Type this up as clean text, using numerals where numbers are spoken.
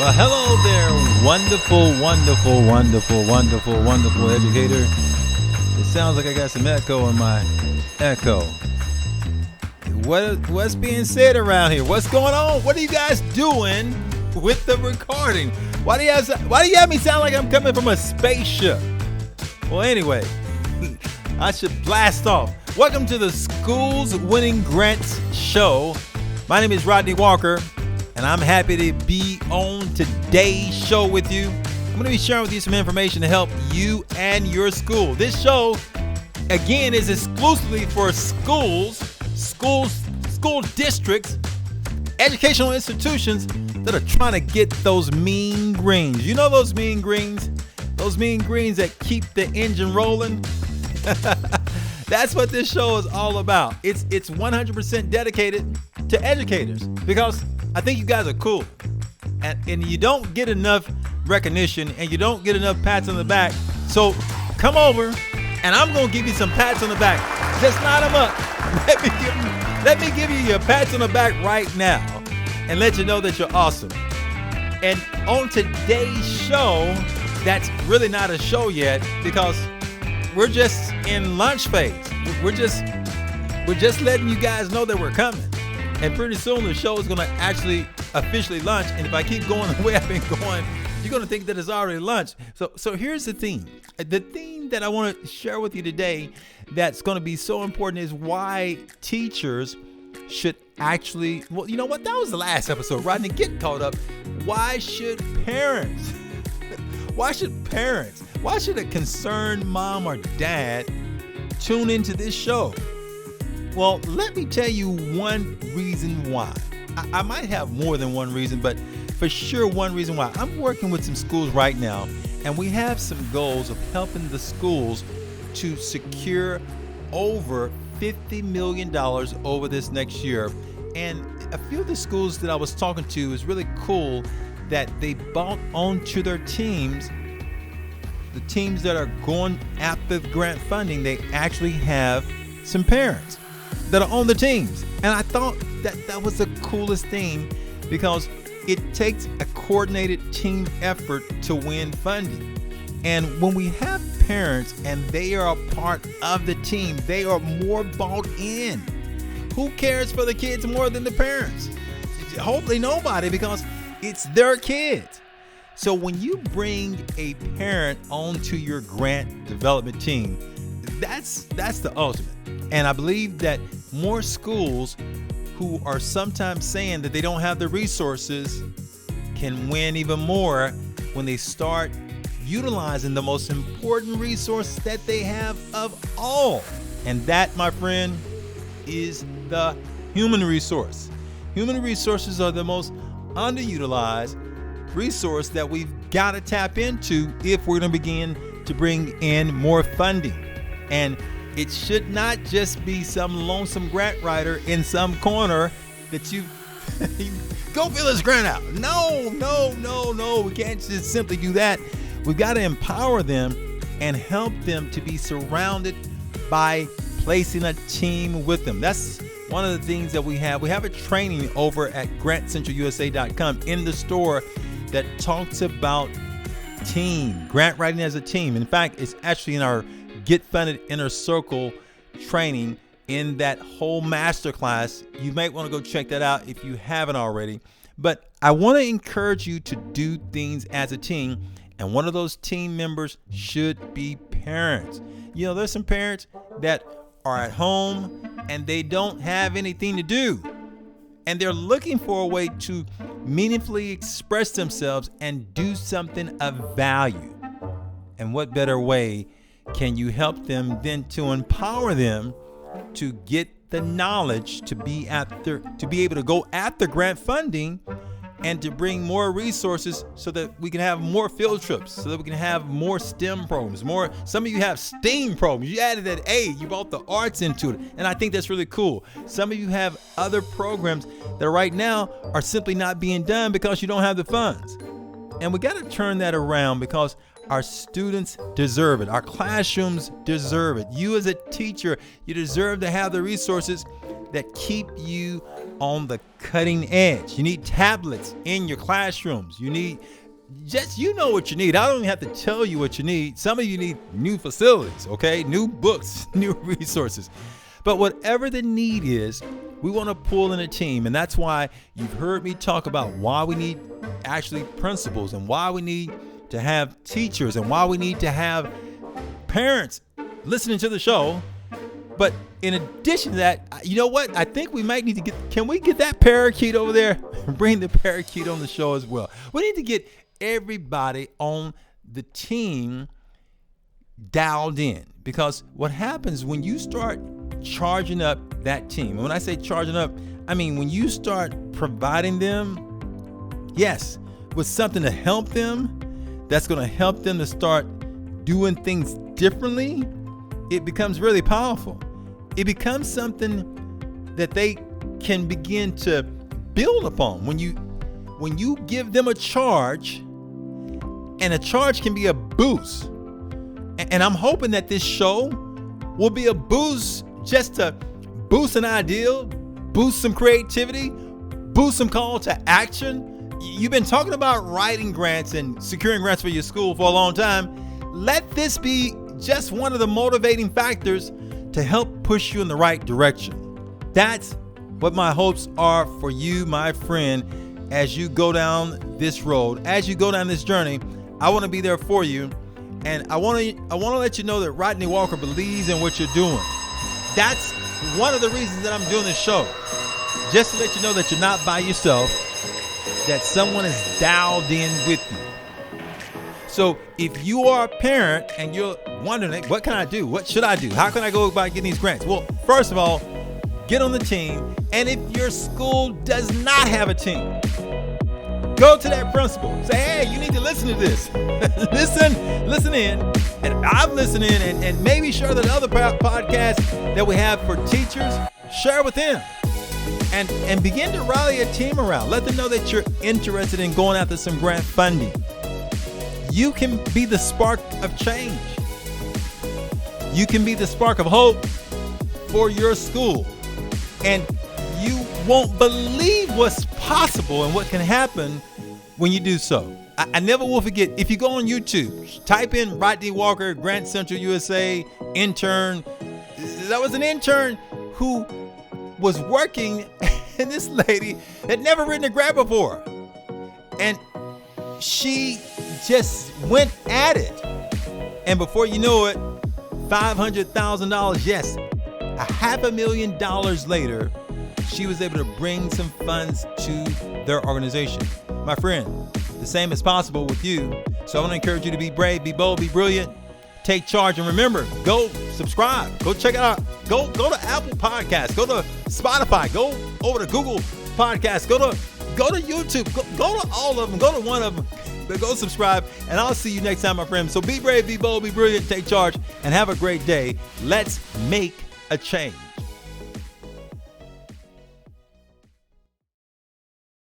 Well, hello there, wonderful educator. It sounds like I got some echo in my echo. What's being said around here? What's going on? What are you guys doing with the recording? Why do you have me sound like I'm coming from a spaceship? Well, anyway, I should blast off. Welcome to the Schools Winning Grants Show. My name is Rodney Walker, and I'm happy to be on today's show with you. I'm going to be sharing with you some information to help you and your school. This show, again, is exclusively for school districts, educational institutions that are trying to get those mean greens. You know those mean greens? Those mean greens that keep the engine rolling? That's what this show is all about. It's 100% dedicated to educators because I think you guys are cool. And you don't get enough recognition and you don't get enough pats on the back. So come over and I'm going to give you some pats on the back. Just line them up. Let me give you your pats on the back right now and let you know that you're awesome. And on today's show, that's really not a show yet because we're just in lunch phase. We're just letting you guys know that we're coming. And pretty soon the show is going to actually officially launch. And if I keep going the way I've been going, you're going to think that it's already lunch. So here's the theme. The theme that I want to share with you today that's going to be so important is why teachers should actually, well, you know what? That was the last episode. Rodney, get caught up. Why should parents, why should a concerned mom or dad tune into this show? Well, let me tell you one reason why. I might have more than one reason, but for sure one reason why. I'm working with some schools right now, and we have some goals of helping the schools to secure over $50 million over this next year. And a few of the schools that I was talking to is really cool that they bought onto their teams. The teams that are going after grant funding, they actually have some parents that are on the teams. And I thought that was the coolest thing because it takes a coordinated team effort to win funding. And when we have parents and they are a part of the team, they are more bought in. Who cares for the kids more than the parents? Hopefully nobody, because it's their kids. So when you bring a parent onto your grant development team, that's the ultimate. And I believe that more schools who are sometimes saying that they don't have the resources can win even more when they start utilizing the most important resource that they have of all. And that, my friend, is the human resource. Human resources are the most underutilized resource that we've got to tap into if we're going to begin to bring in more funding. And it should not just be some lonesome grant writer in some corner that you go fill this grant out. No. We can't just simply do that. We've got to empower them and help them to be surrounded by placing a team with them. That's one of the things that we have. We have a training over at grantcentralusa.com in the store that talks about team, grant writing as a team. In fact, it's actually in our Get Funded Inner Circle training in that whole masterclass. You might want to go check that out if you haven't already. But I want to encourage you to do things as a team. And one of those team members should be parents. You know, there's some parents that are at home and they don't have anything to do. And they're looking for a way to meaningfully express themselves and do something of value. And what better way can you help them than to empower them to get the knowledge to be able to go after grant funding and to bring more resources so that we can have more field trips, so that we can have more STEM programs, some of you have STEAM programs. You added that A, you brought the arts into it. And I think that's really cool. Some of you have other programs that right now are simply not being done because you don't have the funds. And we got to turn that around because our students deserve it. Our classrooms deserve it. You as a teacher, you deserve to have the resources that keep you on the cutting edge. You need tablets in your classrooms. You know what you need. I don't even have to tell you what you need. Some of you need new facilities, okay? New books, new resources. But whatever the need is, we want to pull in a team. And that's why you've heard me talk about why we need actually principals and why we need to have teachers and why we need to have parents listening to the show. But in addition to that, you know what? I think we might need to can we get that parakeet over there? Bring the parakeet on the show as well. We need to get everybody on the team dialed in, because what happens when you start charging up that team, and when I say charging up, I mean when you start providing them, yes, with something to help them, that's going to help them to start doing things differently, it becomes really powerful. It becomes something that they can begin to build upon. When you give them a charge, and a charge can be a boost. And I'm hoping that this show will be a boost, just to boost an ideal, boost some creativity, boost some call to action. You've been talking about writing grants and securing grants for your school for a long time. Let this be just one of the motivating factors to help push you in the right direction. That's what my hopes are for you, my friend, as you go down this road, as you go down this journey. I want to be there for you, and I want to let you know that Rodney Walker believes in what you're doing. That's one of the reasons that I'm doing this show, just to let you know that you're not by yourself, that someone is dialed in with you. So if you are a parent and you're wondering, what can I do? What should I do? How can I go about getting these grants? Well, first of all, get on the team. And if your school does not have a team, go to that principal. Say, hey, you need to listen to this. listen in. And I'm listening, and maybe share the other podcasts that we have for teachers. Share with them. And begin to rally a team around. Let them know that you're interested in going after some grant funding. You can be the spark of change. You can be the spark of hope for your school. And you won't believe what's possible and what can happen when you do so. I never will forget, if you go on YouTube, type in Rodney Walker, Grant Central USA, intern. That was an intern who was working, and this lady had never written a grant before. And she just went at it. And before you know it, $500,000, yes, $500,000 later, she was able to bring some funds to their organization. My friend, the same is possible with you. So I want to encourage you to be brave, be bold, be brilliant, take charge. And remember, go subscribe, go check it out. Go to Apple Podcasts, go to Spotify, go over to Google Podcasts, go to YouTube, go to all of them, go to one of them. Go subscribe, and I'll see you next time, my friend. So be brave, be bold, be brilliant, take charge, and have a great day. Let's make a change.